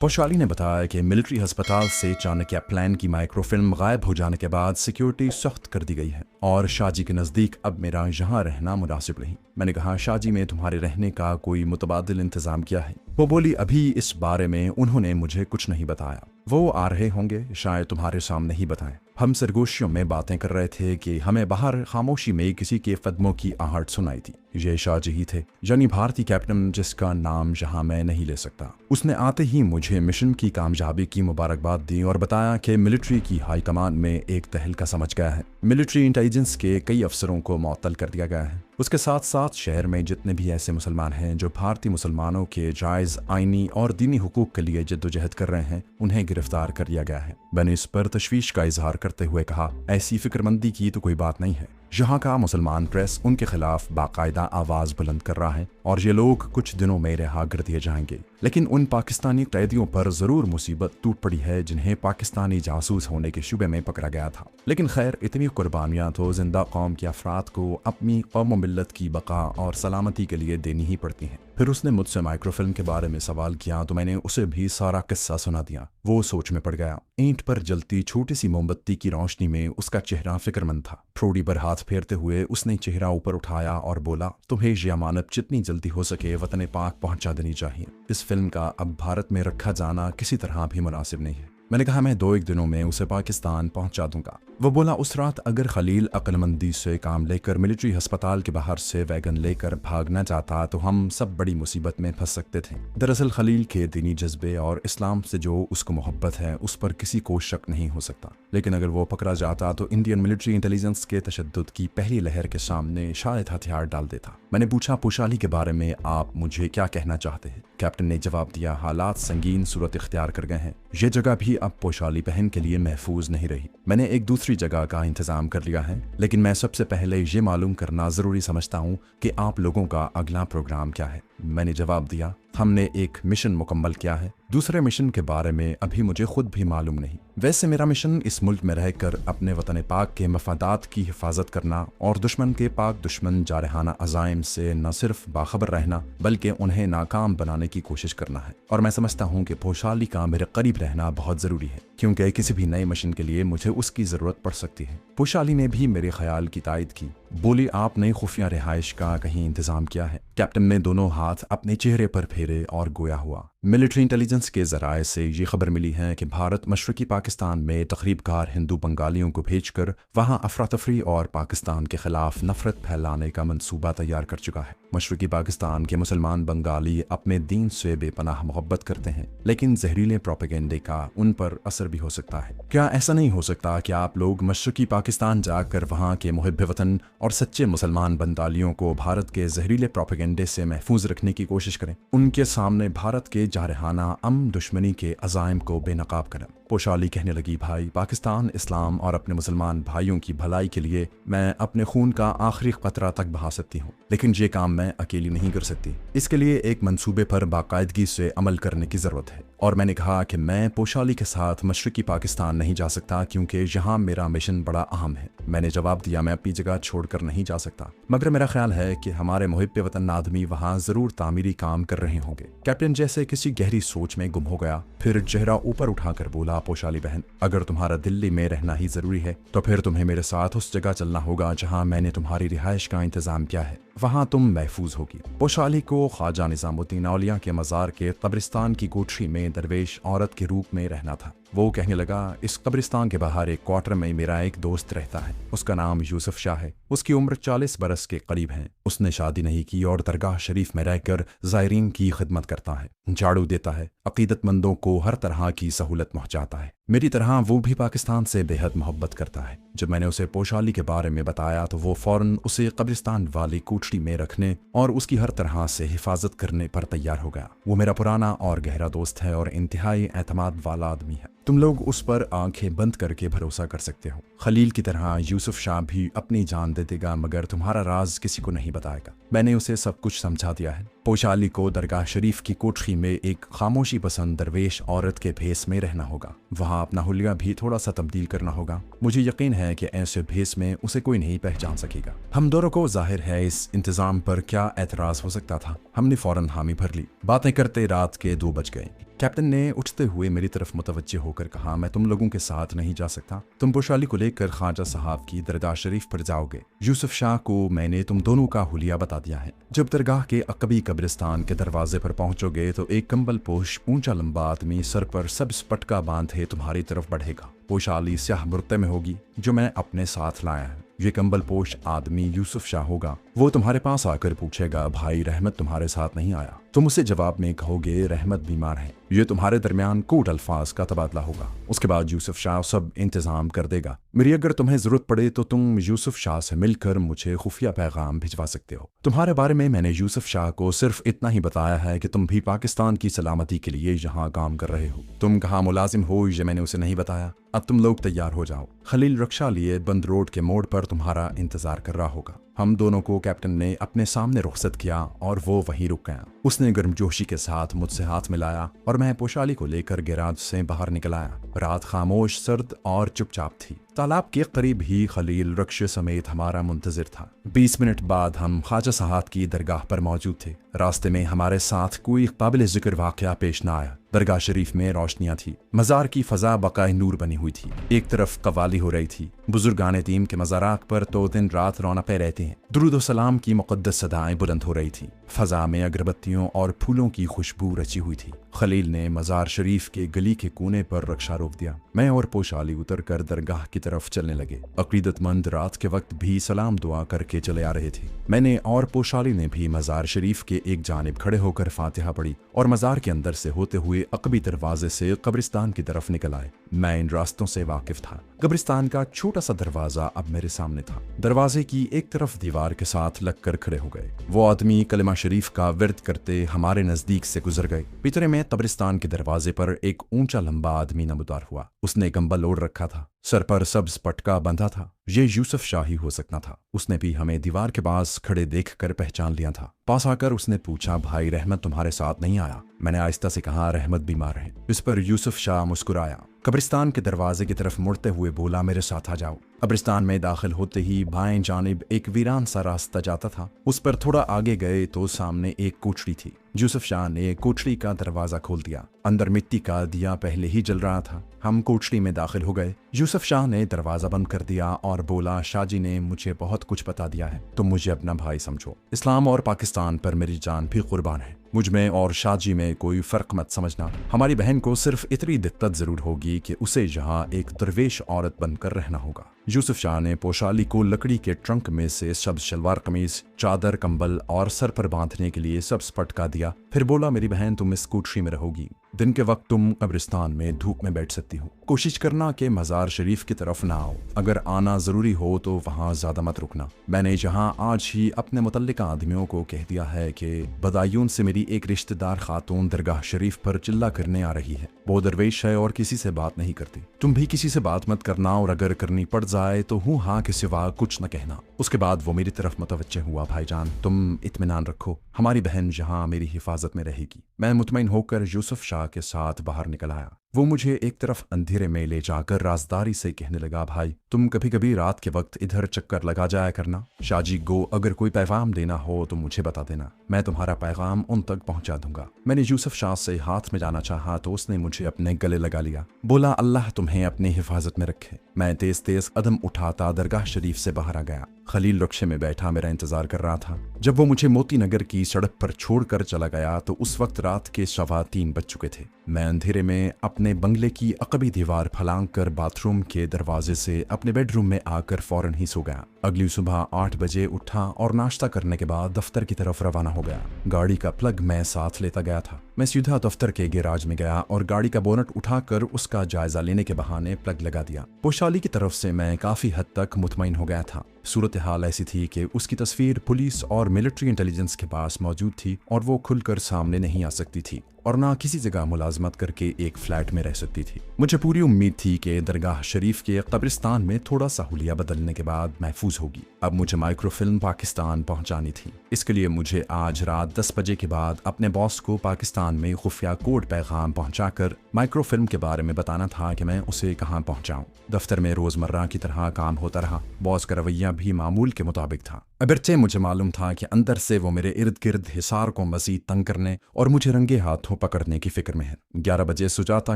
पोशाली ने बताया कि मिलिट्री अस्पताल से चाणक्य प्लान की माइक्रोफिल्म गायब हो जाने के बाद सिक्योरिटी सख्त कर दी गई है और शाहजी के नज़दीक अब मेरा यहाँ रहना मुनासिब नहीं। मैंने कहा, शाहजी में तुम्हारे रहने का कोई मुतबादिल इंतज़ाम किया है? वो बोली, अभी इस बारे में उन्होंने मुझे कुछ नहीं बताया। वो आ रहे होंगे, शायद तुम्हारे सामने ही बताएं। हम सरगोशियों में बातें कर रहे थे कि हमें बाहर खामोशी में किसी के कदमों की आहट सुनाई थी। ये शाहजी ही थे, यानी भारतीय कैप्टन जिसका नाम यहाँ मैं नहीं ले सकता। उसने आते ही मुझे मिशन की कामयाबी की मुबारकबाद दी और बताया कि मिलिट्री की हाई कमान में एक तहलका समझ गया है। मिलिट्री इंटेलिजेंस के कई अफसरों को मुअत्तल कर दिया गया है। उसके साथ साथ शहर में जितने भी ऐसे मुसलमान हैं जो भारतीय मुसलमानों के जायज़ आइनी और दीनी हुकूक के लिए जद्दोजहद कर रहे हैं, उन्हें गिरफ्तार कर लिया गया है। मैंने इस पर तशवीश का इजहार करते हुए कहा, ऐसी फिक्रमंदी की तो कोई बात नहीं है। यहाँ का मुसलमान प्रेस उनके खिलाफ बाकायदा आवाज़ बुलंद कर रहा है और ये लोग कुछ दिनों में रिहा कर दिए जाएंगे। लेकिन उन पाकिस्तानी कैदियों पर ज़रूर मुसीबत टूट पड़ी है जिन्हें पाकिस्तानी जासूस होने के शुबे में पकड़ा गया था। लेकिन खैर, इतनी कुर्बानियाँ तो जिंदा कौम के अफराद को अपनी कौम मिल्लत की बका और सलामती के लिए देनी ही पड़ती हैं। फिर उसने मुझसे माइक्रोफिल्म के बारे में सवाल किया तो मैंने उसे भी सारा किस्सा सुना दिया। वो सोच में पड़ गया। ईंट पर जलती छोटी सी मोमबत्ती की रोशनी में उसका चेहरा फिक्रमंद था। ठोड़ी पर हाथ फेरते हुए उसने चेहरा ऊपर उठाया और बोला, तुम्हें ये अमानत जितनी जल्दी हो सके वतन पाक पहुंचा देनी चाहिए। इस फिल्म का अब भारत में रखा जाना किसी तरह भी मुनासिब नहीं है। मैंने कहा, मैं 2-1 दिनों में उसे पाकिस्तान पहुंचा दूंगा। वो बोला, उस रात अगर खलील अक्लमंदी से काम लेकर मिलिट्री अस्पताल के बाहर से वैगन लेकर भागना चाहता तो हम सब बड़ी मुसीबत में फंस सकते थे। दरअसल खलील के दीनी जज्बे और इस्लाम से जो उसको मोहब्बत है उस पर किसी को शक नहीं हो सकता। लेकिन अगर वो पकड़ा जाता तो इंडियन मिलिट्री इंटेलिजेंस के तशद्दुद की पहली लहर के सामने शायद हथियार डाल देता। मैंने पूछा, पोशाली के बारे में आप मुझे क्या कहना चाहते हैं? कैप्टन ने जवाब दिया, हालात संगीन सूरत इख्तियार कर गए हैं। ये जगह भी अब पोशाली बहन के लिए महफूज नहीं रही। मैंने एक दूसरी जगह का इंतजाम कर लिया है, लेकिन मैं सबसे पहले ये मालूम करना जरूरी समझता हूँ कि आप लोगों का अगला प्रोग्राम क्या है। मैंने जवाब दिया, हमने एक मिशन मुकम्मल किया है। दूसरे मिशन के बारे में अभी मुझे खुद भी मालूम नहीं। वैसे मेरा मिशन इस मुल्क में रहकर अपने वतन पाक के मफादात की हिफाजत करना और दुश्मन के पाक दुश्मन जारहाना अज़ाइम से न सिर्फ बाखबर रहना बल्कि उन्हें नाकाम बनाने की कोशिश करना है। और मैं समझता हूँ कि पोशाली का मेरे करीब रहना बहुत ज़रूरी है, क्योंकि किसी भी नए मिशन के लिए मुझे उसकी ज़रूरत पड़ सकती है। पोशाली ने भी मेरे ख्याल की तायद की। बोली, आपने खुफिया रिहाइश का कहीं इंतजाम किया है? कैप्टन ने दोनों हाथ अपने चेहरे पर फेरे और गोया हुआ। मिलिट्री इंटेलिजेंस के जराए से ये खबर मिली है कि भारत मशरकी पाकिस्तान में तकरीबकार हिंदू बंगालियों को भेजकर वहां अफरा तफरी और पाकिस्तान के खिलाफ नफरत फैलाने का मंसूबा तैयार कर चुका है। मशरकी पाकिस्तान के मुसलमान बंगाली अपने दीन से बेपनाह मोहब्बत करते हैं, लेकिन जहरीले प्रोपेगेंडे का उन पर असर भी हो सकता है। क्या ऐसा नहीं हो सकता कि आप लोग मशरकी पाकिस्तान जाकर वहाँ के मुहिब वतन और सच्चे मुसलमान बंगालियों को भारत के जहरीले प्रोपेगेंडे से महफूज रखने की कोशिश करें, उनके सामने भारत के जारहाना दुश्मनी के अज़ाइम को बेनकाब करें? पोशाली कहने लगी, भाई, पाकिस्तान, इस्लाम और अपने मुसलमान भाइयों की भलाई के लिए मैं अपने खून का आखिरी कतरा तक बहा सकती हूँ, लेकिन ये काम मैं अकेली नहीं कर सकती। इसके लिए एक मंसूबे पर बाकायदगी से अमल करने की ज़रूरत है। और मैंने कहा कि मैं पोशाली के साथ मशरकी पाकिस्तान नहीं जा सकता क्योंकि यहाँ मेरा मिशन बड़ा अहम है। मैंने जवाब दिया, मैं अपनी जगह छोड़कर नहीं जा सकता, मगर मेरा ख्याल है कि हमारे मुहिब वतन आदमी वहाँ ज़रूर तामीरी काम कर रहे होंगे। कैप्टन जैसे किसी गहरी सोच में गुम हो गया, फिर चेहरा ऊपर उठाकर बोला, पोशाली बहन, अगर तुम्हारा दिल्ली में रहना ही ज़रूरी है तो फिर तुम्हें मेरे साथ उस जगह चलना होगा जहाँ मैंने तुम्हारी रिहाइश का इंतज़ाम किया है। वहाँ तुम महफूज होगी। पोशाली को ख्वाजा निज़ामुद्दीन औलिया के मज़ार के कब्रिस्तान की कोठरी में दरवेश औरत के रूप में रहना था। वो कहने लगा, इस कब्रिस्तान के बाहर एक क्वार्टर में मेरा एक दोस्त रहता है। उसका नाम यूसुफ शाह है। उसकी उम्र 40 बरस के करीब है। उसने शादी नहीं की और दरगाह शरीफ में रहकर ज़ायरीन की खिदमत करता है, झाड़ू देता है, अकीदतमंदों को हर तरह की सहूलत पहुँचाता है। मेरी तरह वो भी पाकिस्तान से बेहद मोहब्बत करता है। जब मैंने उसे पोशाली के बारे में बताया तो वो फौरन उसे कब्रिस्तान वाली कोठरी में रखने और उसकी हर तरह से हिफाजत करने पर तैयार हो गया। वो मेरा पुराना और गहरा दोस्त है और इंतहाई एतमाद वाला आदमी है। तुम लोग उस पर आंखें बंद करके भरोसा कर सकते हो। खलील की तरह यूसुफ शाह भी अपनी जान दे देगा, मगर तुम्हारा राज किसी को नहीं बताएगा। मैंने उसे सब कुछ समझा दिया है। पोशाली को दरगाह शरीफ की कोठरी में एक खामोशी पसंद दरवेश औरत के भेस में रहना होगा। वहाँ अपना हुलिया भी थोड़ा सा तब्दील करना होगा। मुझे यकीन है कि ऐसे भेस में उसे कोई नहीं पहचान सकेगा। हम दोनों को जाहिर है इस इंतजाम पर क्या एतराज हो सकता था। हमने फौरन हामी भर ली। बातें करते रात के 2 बज गए। कैप्टन ने उठते हुए मेरी तरफ मुतवज्जे होकर कहा, मैं तुम लोगों के साथ नहीं जा सकता। तुम पोशाली को लेकर ख्वाजा साहब की दरगाह शरीफ पर जाओगे। यूसुफ शाह को मैंने तुम दोनों का हुलिया बता दिया है। जब दरगाह के अकबी कब्रिस्तान के दरवाजे पर पहुंचोगे तो एक कंबल पोश ऊंचा लंबा आदमी सर पर सब्ज पटका बांधे तुम्हारी तरफ बढ़ेगा। पोशाली स्याह बुर्ते में होगी जो मैं अपने साथ लाया है। ये कंबल पोश आदमी यूसुफ शाह होगा। वो तुम्हारे पास आकर पूछेगा, भाई रहमत तुम्हारे साथ नहीं आया। तुम उसे जवाब में कहोगे, रहमत बीमार है। ये तुम्हारे दरमियान कोट अल्फाज का तबादला होगा। उसके बाद यूसुफ शाह सब इंतजाम कर देगा। मेरी अगर तुम्हें जरूरत पड़े तो तुम यूसुफ शाह से मिलकर मुझे खुफिया पैगाम भिजवा सकते हो। तुम्हारे बारे में मैंने यूसुफ शाह को सिर्फ इतना ही बताया है कि तुम भी पाकिस्तान की सलामती के लिए यहाँ काम कर रहे हो। तुम कहाँ मुलाजिम हो ये मैंने उसे नहीं बताया। अब तुम लोग तैयार हो जाओ। खलील रक्षा लिए बंद रोड के मोड़ पर तुम्हारा इंतजार कर रहा होगा। हम दोनों को कैप्टन ने अपने सामने रुखसत किया और वो वहीं रुक गया। उसने गर्मजोशी के साथ मुझसे हाथ मिलाया और मैं पोशाली को लेकर गैराज से बाहर निकल आया। रात खामोश, सर्द और चुपचाप थी। तालाब के करीब ही खलील रक्श समेत हमारा मुंतजिर था। 20 मिनट बाद हम ख्वाजा साहब की दरगाह पर मौजूद थे। रास्ते में हमारे साथ कोई काबिल जिक्र वाकया पेश न आया। दरगाह शरीफ में रोशनियां थी। मज़ार की फजा बकाए नूर बनी हुई थी। एक तरफ कवाली हो रही थी। बुजुर्गान दीन के मज़ारात पर तो दिन रात रौनकें रहती हैं। दुरूद व सलाम की मुक़द्दस सदाएं बुलंद हो रही थी। फजा में अगरबत्तियों और फूलों की खुशबू रची हुई थी। खलील ने मज़ार शरीफ के गली के कोने पर रक्षा रोक दिया। मैं और पोशाली उतर कर दरगाह की तरफ चलने लगे। अकीदतमंद रात के वक्त भी सलाम दुआ करके चले आ रहे थे। मैंने और पोशाली ने भी मज़ार शरीफ के एक जानिब खड़े होकर फातिहा पढ़ी और मज़ार के अंदर से होते हुए अकबी दरवाजे से कब्रिस्तान की तरफ निकल आए। मैं इन रास्तों से वाकिफ था। कब्रिस्तान का छोटा सा दरवाजा अब मेरे सामने था। दरवाजे की एक तरफ दीवार के साथ लगकर खड़े हो गए। वो आदमी कलिमा शरीफ का विर्द करते हमारे नजदीक से गुजर गए। पितरे में कब्रिस्तान के दरवाजे पर एक ऊंचा लंबा आदमी नमदार हुआ। उसने कंबल ओढ़ रखा था। सर पर सब्ज पटका बंधा था। ये यूसुफ शाह ही हो सकता था। उसने भी हमें दीवार के पास खड़े देखकर पहचान लिया था। पास आकर उसने पूछा, भाई रहमत तुम्हारे साथ नहीं आया? मैंने आहिस्ता से कहा, रहमत बीमार है। इस पर यूसुफ शाह मुस्कुराया। कब्रिस्तान के दरवाजे की तरफ मुड़ते हुए बोला, मेरे साथ आ जाओ। कब्रिस्तान में दाखिल होते ही बाएं जानिब एक वीरान सा रास्ता जाता था। उस पर थोड़ा आगे गए तो सामने एक कोठरी थी। यूसुफ शाह ने कोठरी का दरवाजा खोल दिया। अंदर मिट्टी का दिया पहले ही जल रहा था। हम कोठरी में दाखिल हो गए। यूसुफ शाह ने दरवाजा बंद कर दिया और बोला, शाहजी ने मुझे बहुत कुछ बता दिया है। तुम मुझे अपना भाई समझो। इस्लाम और पाकिस्तान पर मेरी जान भी कुर्बान है। मुझ में और शाहजी में कोई फर्क मत समझना। हमारी बहन को सिर्फ इतनी दिक्कत जरूर होगी कि उसे यहाँ एक दरवेश औरत बनकर रहना होगा। यूसुफ शाह ने पोशाली को लकड़ी के ट्रंक में से सब्ज शलवार कमीज, चादर, कंबल और सर पर बांधने के लिए सब्ज पटका दिया। फिर बोला, मेरी बहन तुम इस कोठरी में रहोगी। दिन के वक्त तुम कब्रिस्तान में धूप में बैठ सकती हो। कोशिश करना कि मज़ार शरीफ की तरफ ना आओ। अगर आना जरूरी हो तो वहाँ ज्यादा मत रुकना। मैंने जहाँ आज ही अपने मुतल्लिका आदमियों को कह दिया है कि बदायून से मेरी एक रिश्तेदार खातून दरगाह शरीफ पर चिल्ला करने आ रही है। वो दरवेश है और किसी से बात नहीं करती। तुम भी किसी से बात मत करना और अगर करनी पड़ जाए तो हूँ हाँ के सिवा कुछ न कहना। उसके बाद वो मेरी तरफ मुतवज्जे हुआ, भाईजान तुम इत्मीनान रखो, हमारी बहन यहाँ मेरी हिफाजत में रहेगी। मैं मुतमईन होकर यूसुफ शाह के साथ बाहर निकल आया। वो मुझे एक तरफ अंधेरे में ले जाकर राजदारी से कहने लगा, भाई तुम कभी कभी रात के वक्त इधर चक्कर लगा जाया करना। शाहजी को अगर कोई पैगाम देना हो तो मुझे बता देना, मैं तुम्हारा पैगाम उन तक पहुंचा दूंगा। मैंने यूसुफ शाह से हाथ में जाना चाहा तो उसने मुझे अपने गले लगा लिया। बोला, अल्लाह तुम्हें अपनी हिफाजत में रखे। मैं तेज तेज कदम उठाता दरगाह शरीफ से बाहर आ गया। खलील रक्शे में बैठा मेरा इंतजार कर रहा था। जब वो मुझे मोती नगर की सड़क पर छोड़कर चला गया तो उस वक्त रात के 3:15 बज चुके थे। मैं अंधेरे में अपने बंगले की अकबी दीवार फलांग कर बाथरूम के दरवाजे से अपने बेडरूम में आकर फौरन ही सो गया। अगली सुबह 8 बजे उठा और नाश्ता करने के बाद दफ्तर की तरफ रवाना हो गया। गाड़ी का प्लग मैं साथ लेता गया था। मैं सीधा दफ्तर के गैराज में गया और गाड़ी का बोनट उठाकर उसका जायजा लेने के बहाने प्लग लगा दिया। पोशाली की तरफ से मैं काफी हद तक मुतमईन हो गया था। सूरत हाल ऐसी थी कि उसकी तस्वीर पुलिस और मिलिट्री इंटेलिजेंस के पास मौजूद थी और वो खुलकर सामने नहीं आ सकती थी और ना किसी जगह मुलाजमत करके एक फ्लैट में रह सकती थी। मुझे पूरी उम्मीद थी कि दरगाह शरीफ के कब्रिस्तान में थोड़ा सा हुलिया बदलने के बाद महफूज होगी। अब मुझे माइक्रोफिल्म पाकिस्तान पहुंचानी थी। इसके लिए मुझे आज रात 10 बजे के बाद अपने बॉस को पाकिस्तान में खुफिया कोड पैगाम पहुंचाकर माइक्रोफिल्म के बारे में बताना था कि मैं उसे कहाँ पहुंचाऊं। दफ्तर में रोजमर्रा की तरह काम होता रहा। बॉस का रवैया भी मामूल के मुताबिक था। अगरचे मुझे मालूम था कि अंदर से वो मेरे इर्द गिर्द हिसार को मजीद तंग करने और मुझे रंगे हाथों पकड़ने की फिक्र में है। 11 बजे सुजाता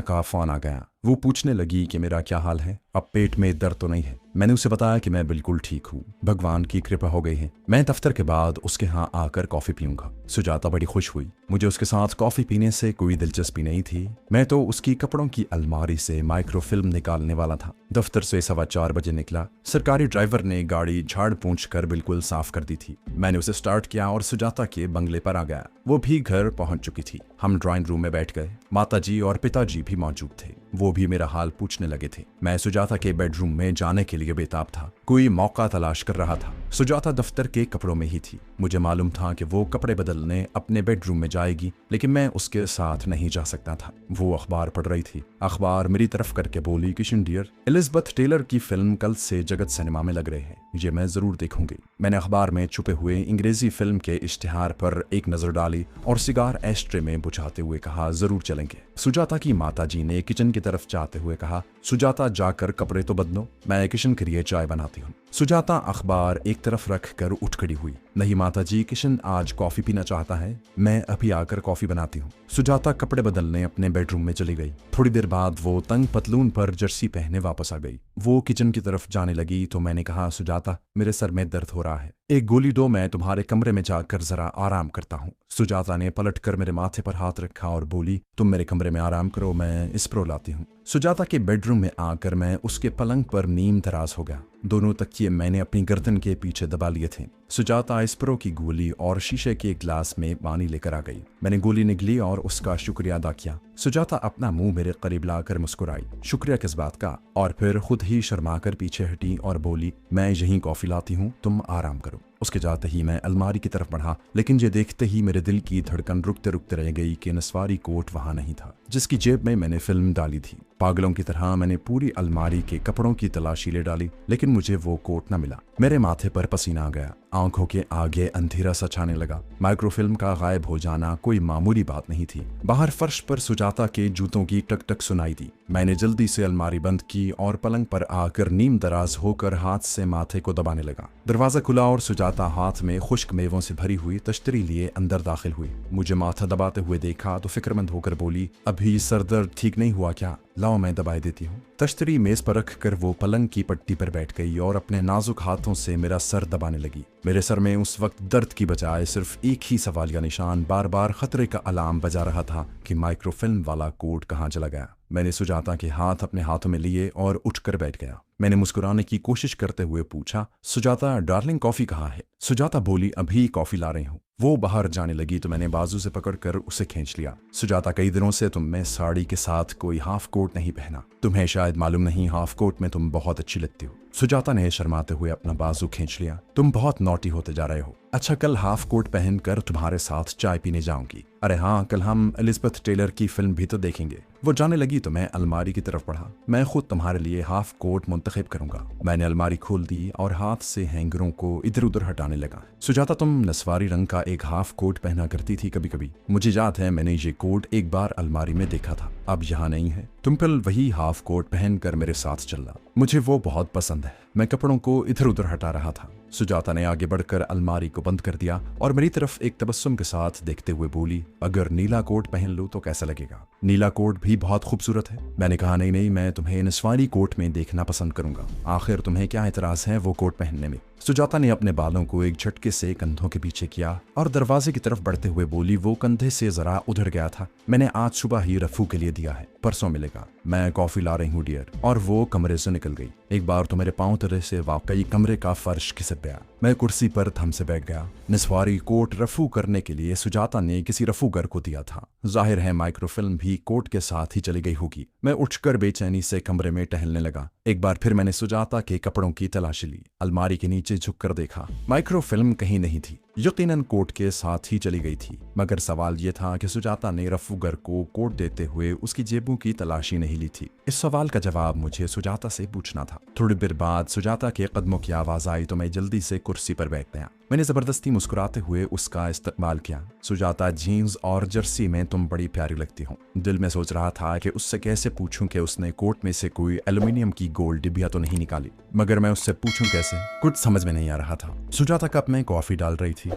का फोन आ गया। वो पूछने लगी कि मेरा क्या हाल है, अब पेट में दर्द तो नहीं है। मैंने उसे बताया कि मैं बिल्कुल ठीक हूँ, भगवान की कृपा हो गई है। मैं दफ्तर के बाद उसके यहाँ आकर कॉफी पीऊंगा। सुजाता बड़ी खुश हुई। मुझे उसके साथ कॉफी पीने से कोई दिलचस्पी नहीं थी। मैं तो उसकी कपड़ों की अलमारी से माइक्रोफिल्म निकालने वाला था। दफ्तर से 4:15 बजे निकला। सरकारी ड्राइवर ने गाड़ी झाड़ पूंछ कर बिल्कुल साफ कर दी थी। मैंने उसे स्टार्ट किया और सुजाता के बंगले पर आ गया। वो भी घर पहुंच चुकी थी। हम ड्राइंग रूम में बैठ गए। माताजी और पिताजी भी मौजूद थे। वो भी मेरा हाल पूछने लगे थे। मैं सुजाता के बेडरूम में जाने के लिए बेताब था। कोई मौका तलाश कर रहा था। सुजाता दफ्तर के कपड़ों में ही थी। मुझे मालूम था कि वो कपड़े बदलने अपने बेडरूम में जाएगी, लेकिन मैं उसके साथ नहीं जा सकता था। वो अखबार पढ़ रही थी। अखबार मेरी तरफ करके बोली, किशन डियर, एलिजाबेथ टेलर की फिल्म कल से जगत सिनेमा में लग रहे हैं, ये मैं जरूर देखूंगी। मैंने अखबार में छुपे हुए अंग्रेजी फिल्म के इश्तिहार पर एक नजर डाली और सिगार एस्ट्रे में बुझाते हुए कहा, जरूर चलेंगे। सुजाता की माताजी ने किचन की तरफ जाते हुए कहा, सुजाता जाकर कपड़े तो बदलो, मैं किशन के लिए चाय बनाती हूँ। सुजाता अखबार एक तरफ रख कर उठ खड़ी हुई। नहीं माताजी, किशन आज कॉफी पीना चाहता है, मैं अभी आकर कॉफी बनाती हूँ। सुजाता कपड़े बदलने अपने बेडरूम में चली गई। थोड़ी देर बाद वो तंग पतलून पर जर्सी पहने वापस आ गई। वो किचन की तरफ जाने लगी तो मैंने कहा, सुजाता मेरे सर में दर्द हो रहा है, एक गोली दो, मैं तुम्हारे कमरे में जाकर जरा आराम करता हूँ। सुजाता ने पलटकर मेरे माथे पर हाथ रखा और बोली, तुम मेरे कमरे में आराम करो, मैं स्प्रो लाती हूँ। सुजाता के बेडरूम में आकर मैं उसके पलंग पर नीम तराज हो गया। दोनों तकिए मैंने अपनी गर्दन के पीछे दबा लिए थे। सुजाता स्प्रो की गोली और शीशे के ग्लास में पानी लेकर आ गई। मैंने गोली निगली और उसका शुक्रिया अदा किया। सुजाता अपना मुंह मेरे करीब लाकर मुस्कुराई। शुक्रिया किस बात का? और फिर खुद ही शर्माकर पीछे हटी और बोली, मैं यहीं कॉफी लाती हूँ, तुम आराम करो। उसके जाते ही मैं अलमारी की तरफ बढ़ा, लेकिन ये देखते ही मेरे दिल की धड़कन रुकते रुकते रह गई कि नस्वारी कोट वहां नहीं था, जिसकी जेब में मैंने फिल्म डाली थी। पागलों की तरह मैंने पूरी अलमारी के कपड़ों की तलाशी ले डाली, लेकिन मुझे वो कोट न मिला। मेरे माथे पर पसीना आ गया। आंखों के आगे अंधेरा सा छाने लगा। माइक्रोफिल्म का गायब हो जाना कोई मामूली बात नहीं थी। बाहर फर्श पर सुजाता के जूतों की टक टक सुनाई दी। मैंने जल्दी से अलमारी बंद की और पलंग पर आकर नीम दराज होकर हाथ से माथे को दबाने लगा। दरवाजा खुला और सुजाता हाथ में खुश्क मेवों से भरी हुई तश्तरी लिए अंदर दाखिल हुई। मुझे माथा दबाते हुए देखा तो फिक्रमंद होकर बोली, अभी सर दर्द ठीक नहीं हुआ क्या? लाओ मैं दबाई देती हूँ। तश्तरी मेज पर रख कर वो पलंग की पट्टी पर बैठ गई और अपने नाजुक हाथों से मेरा सर दबाने लगी। मेरे सर में उस वक्त दर्द की बजाय सिर्फ एक ही सवालिया निशान बार बार खतरे का अलार्म बजा रहा था कि माइक्रोफिल्म वाला कोट कहाँ चला गया। मैंने सुजाता के हाथ अपने हाथों में लिए और उठकर बैठ गया। मैंने मुस्कुराने की कोशिश करते हुए पूछा, सुजाता डार्लिंग कॉफी कहाँ है? सुजाता बोली, अभी कॉफी ला रही हूँ। वो बाहर जाने लगी तो मैंने बाजू से पकड़कर उसे खींच लिया। सुजाता, कई दिनों से तुमने साड़ी के साथ कोई हाफ कोट नहीं पहना। तुम्हें शायद मालूम नहीं, हाफ कोट में तुम बहुत अच्छी लगती हो। सुजाता ने शर्माते हुए अपना बाजू खींच लिया। तुम बहुत नॉटी होते जा रहे हो। अच्छा, कल हाफ कोट पहनकर तुम्हारे साथ चाय पीने जाऊंगी। अरे हाँ, कल हम एलिजाबेथ टेलर की फिल्म भी तो देखेंगे। वो जाने लगी तो मैं अलमारी की तरफ बढ़ा। मैं खुद तुम्हारे लिए हाफ कोट मुंतखब करूंगा। मैंने अलमारी खोल दी और हाथ से हैंगरों को इधर उधर हटाने लगा। सुजाता, तुम नस्वारी रंग का एक हाफ कोट पहना करती थी कभी कभी। मुझे याद है, मैंने ये कोट एक बार अलमारी में देखा था, अब यहाँ नहीं है। तुम कल वही हाफ कोट पहनकर मेरे साथ चलना, मुझे वो बहुत पसंद है। मैं कपड़ों को इधर उधर हटा रहा था। सुजाता ने आगे बढ़कर अलमारी को बंद कर दिया और मेरी तरफ एक तबस्सुम के साथ देखते हुए बोली, अगर नीला कोट पहन लूं तो कैसा लगेगा? नीला कोट भी बहुत खूबसूरत है। मैंने कहा, नहीं नहीं, मैं तुम्हें नस्वारी कोट में देखना पसंद करूंगा। आखिर तुम्हें क्या एतराज है वो कोट पहनने में? सुजाता ने अपने बालों को एक झटके से कंधों के पीछे किया और दरवाजे की तरफ बढ़ते हुए बोली, वो कंधे से जरा उधर गया था। मैंने आज सुबह ही रफू के लिए दिया है, परसों मिलेगा। मैं कॉफी ला रही हूँ डियर। और वो कमरे से निकल गई। एक बार तो मेरे पांव तले से वाकई कमरे का फर्श खिसक गया। मैं कुर्सी पर थम से बैठ गया। नस्वारी कोट रफू करने के लिए सुजाता ने किसी रफूगर को दिया था। जाहिर है माइक्रोफिल्म भी कोट के साथ ही चली गई होगी। मैं उठकर बेचैनी से कमरे में टहलने लगा। एक बार फिर मैंने सुजाता के कपड़ों की तलाशी ली। अलमारी के नीचे झुककर देखा, माइक्रोफिल्म कहीं नहीं थी। यकीनन कोट के साथ ही चली गई थी। मगर सवाल यह था कि सुजाता ने रफूगर को कोट देते हुए उसकी जेबों की तलाशी नहीं ली थी। इस सवाल का जवाब मुझे सुजाता से पूछना था। थोड़ी देर बाद सुजाता के कदमों की आवाज आई तो मैं जल्दी से कुर्सी पर बैठ गया। मैंने जबरदस्ती मुस्कुराते हुए उसका इस्तेमाल किया। सुजाता, जीन्स और जर्सी में तुम बड़ी प्यारी लगती हो। दिल में सोच रहा था कि उससे कैसे पूछूं कि उसने कोट में से कोई एल्यूमिनियम की गोल डिब्बियां तो नहीं निकाली, मगर मैं उससे पूछूं कैसे, कुछ समझ में नहीं आ रहा था। सुजाता कप में कॉफी डाल रही थी।